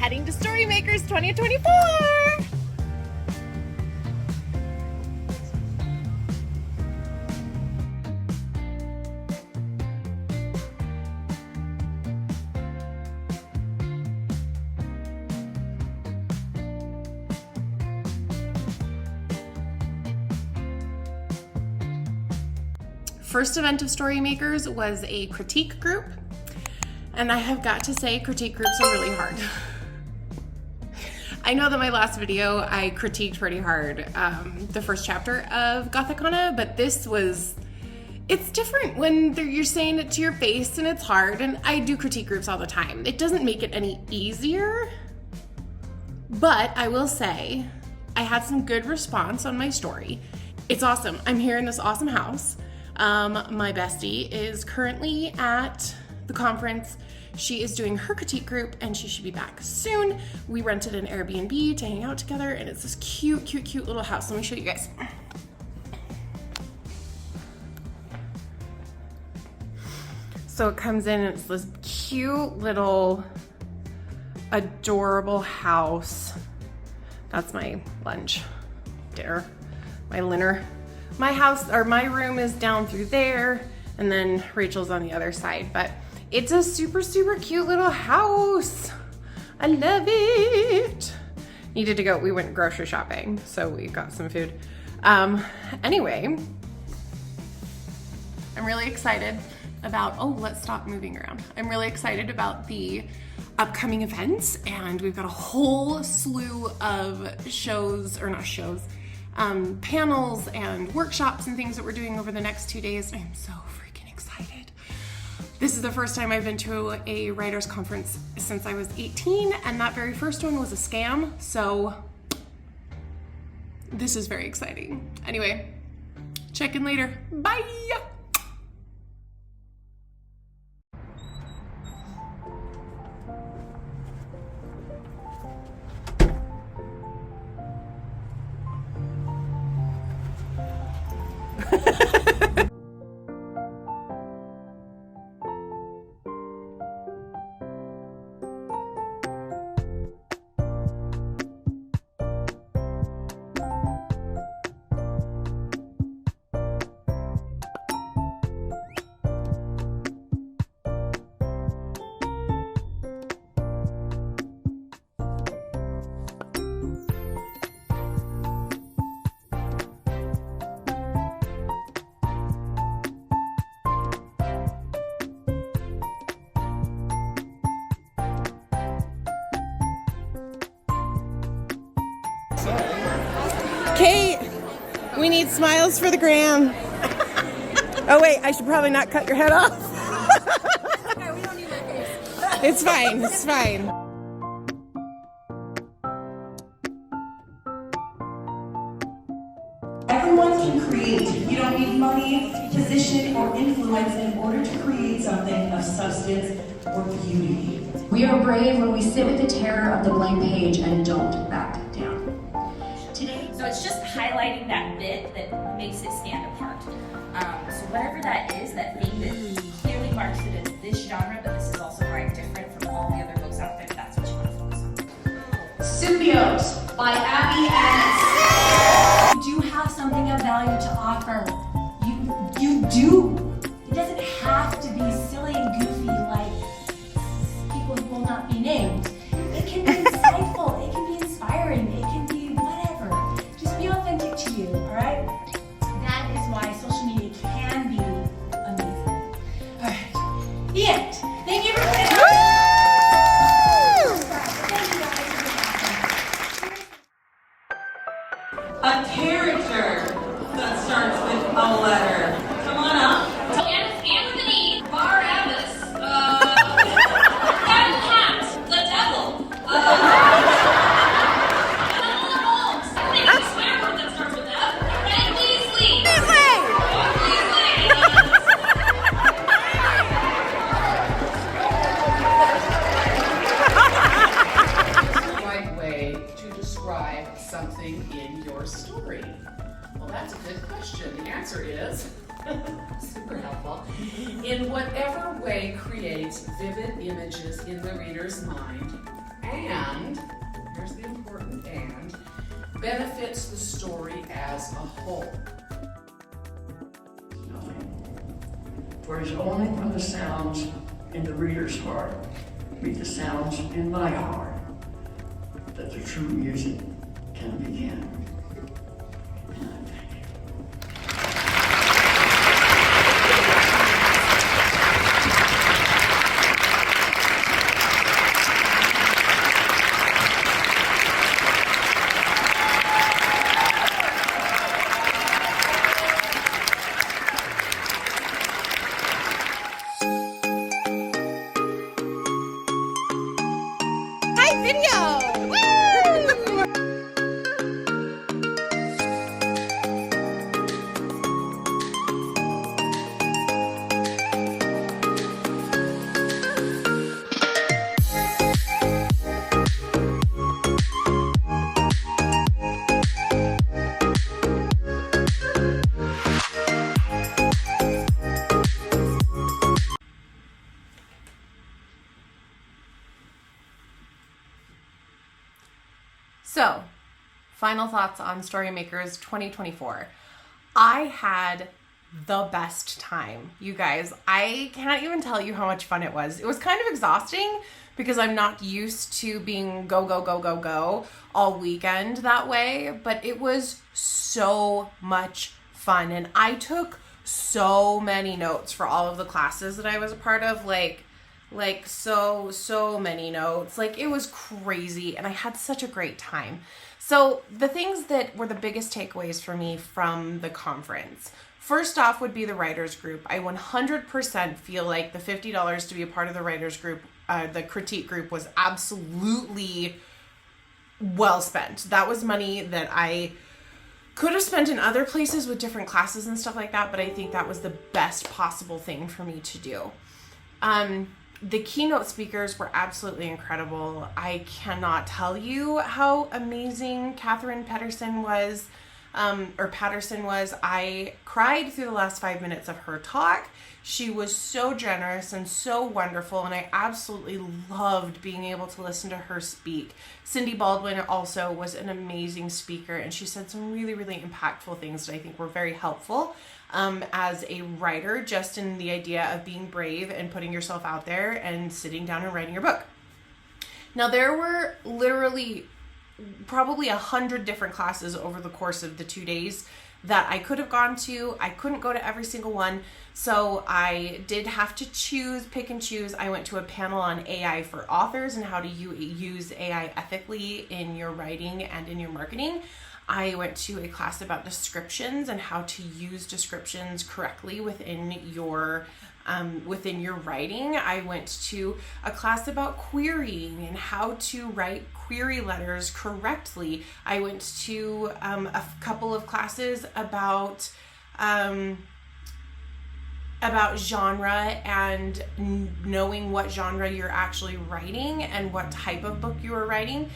heading to Storymakers 2024! First event of Storymakers was a critique group, and I have got to say critique groups are really hard. I know that my last video I critiqued pretty hard the first chapter of Gothicana, but it's different when you're saying it to your face and it's hard, and I do critique groups all the time. It doesn't make it any easier, but I will say I had some good response on my story. It's awesome. I'm here in this awesome house. My bestie is currently at the conference. She is doing her critique group and she should be back soon. We rented an Airbnb to hang out together, and it's this cute, cute, cute little house. Let me show you guys. So it comes in and it's this cute little adorable house. That's my lunch, dinner, my dinner. My house, or my room, is down through there, and then Rachel's on the other side, but it's a super, super cute little house. I love it. Needed to go, we went grocery shopping, so we got some food. Anyway, I'm really excited about, let's stop moving around. I'm really excited about the upcoming events, and we've got a whole slew of panels and workshops and things that we're doing over the next 2 days. I'm so freaking excited. This is the first time I've been to a writers conference since I was 18, and that very first one was a scam, so this is very exciting. Anyway, check in later. Bye! Kate, we need smiles for the gram. Oh wait, I should probably not cut your head off. Okay, we don't need that face. It's fine, it's fine. Everyone can create. You don't need money, position, or influence in order to create something of substance or beauty. We are brave when we sit with the terror of the blank page and don't back down. Today, so it's just highlighting that bit that makes it stand apart. So whatever that is, that thing that clearly marks it as this genre, but this is also very different from all the other books out there, that's what you want to focus on. Symbiote by Abby Adams. You do have something of value to offer. You do. It doesn't have to be silly and goofy like people who will not be named. It can be insightful. It can be inspiring. It can be whatever. Just be authentic to you, all right? That is why social media can be amazing. All right. The end. Thank you for playing. A character that starts with a letter. Come on up. Anthony, Barabbas, Devil Hat, the Devil, Holmes, a swear word that starts with F, Red Weasley. Right way to describe something in your story? Well, that's a good question. The answer is super helpful. In whatever way creates vivid images in the reader's mind and, here's the important and, benefits the story as a whole. For it is only from the sounds in the reader's heart meet the sounds in my heart that the true music can begin. And I thank you. Hi, video! Woo! So, final thoughts on Storymakers 2024. I had the best time, you guys. I can't even tell you how much fun it was. It was kind of exhausting because I'm not used to being go, go, go, go, go all weekend that way, but it was so much fun. And I took so many notes for all of the classes that I was a part of, like so many notes. Like, it was crazy, and I had such a great time. So the things that were the biggest takeaways for me from the conference, first off, would be the writers group. I 100% feel like the $50 to be a part of the writers group, the critique group, was absolutely well spent. That was money that I could have spent in other places with different classes and stuff like that, but I think that was the best possible thing for me to do. The keynote speakers were absolutely incredible. I cannot tell you how amazing Catherine Patterson was. I cried through the last 5 minutes of her talk. She was so generous and so wonderful, and I absolutely loved being able to listen to her speak. Cindy Baldwin also was an amazing speaker, and she said some really, really impactful things that I think were very helpful as a writer, just in the idea of being brave and putting yourself out there and sitting down and writing your book. Now, there were literally probably 100 different classes over the course of the 2 days that I could have gone to. I couldn't go to every single one, so I did have to pick and choose. I went to a panel on AI for authors and how to use AI ethically in your writing and in your marketing. I went to a class about descriptions and how to use descriptions correctly within your writing. I went to a class about querying and how to write query letters correctly. I went to a couple of classes about genre and knowing what genre you're actually writing and what type of book you are writing,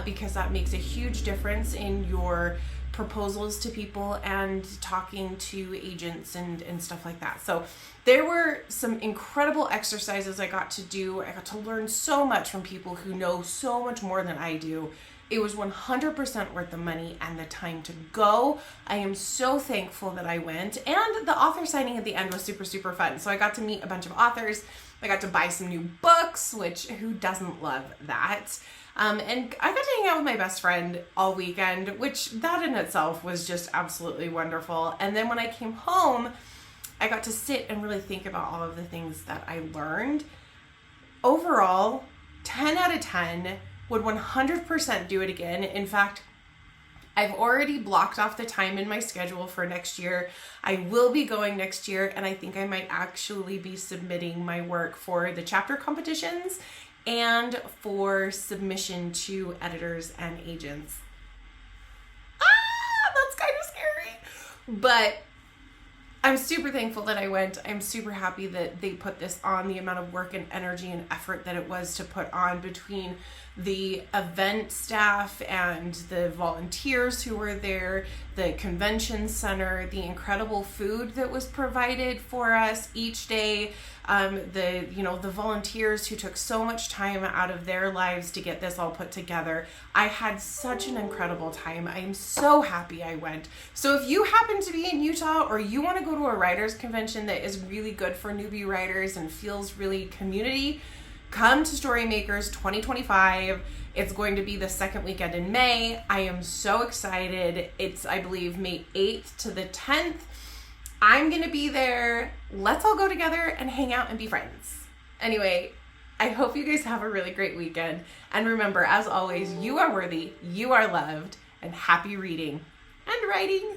because that makes a huge difference in your proposals to people and talking to agents and stuff like that. So there were some incredible exercises I got to do. I got to learn so much from people who know so much more than I do. It was 100% worth the money and the time to go. I am so thankful that I went. And the author signing at the end was super, super fun. So I got to meet a bunch of authors. I got to buy some new books, which who doesn't love that? And I got to hang out with my best friend all weekend, which that in itself was just absolutely wonderful. And then when I came home, I got to sit and really think about all of the things that I learned. Overall, 10 out of 10. Would 100% do it again. In fact, I've already blocked off the time in my schedule for next year. I will be going next year, and I think I might actually be submitting my work for the chapter competitions and for submission to editors and agents. That's kind of scary. But I'm super thankful that I went. I'm super happy that they put this on, the amount of work and energy and effort that it was to put on between the event staff and the volunteers who were there, the convention center, the incredible food that was provided for us each day, the volunteers who took so much time out of their lives to get this all put together. I had such an incredible time. I'm so happy I went. So if you happen to be in Utah or you want to go to a writers convention that is really good for newbie writers and feels really community, come to Storymakers 2025. It's going to be the second weekend in May. I am so excited. It's, I believe, May 8th to the 10th. I'm going to be there. Let's all go together and hang out and be friends. Anyway, I hope you guys have a really great weekend. And remember, as always, you are worthy, you are loved, and happy reading and writing.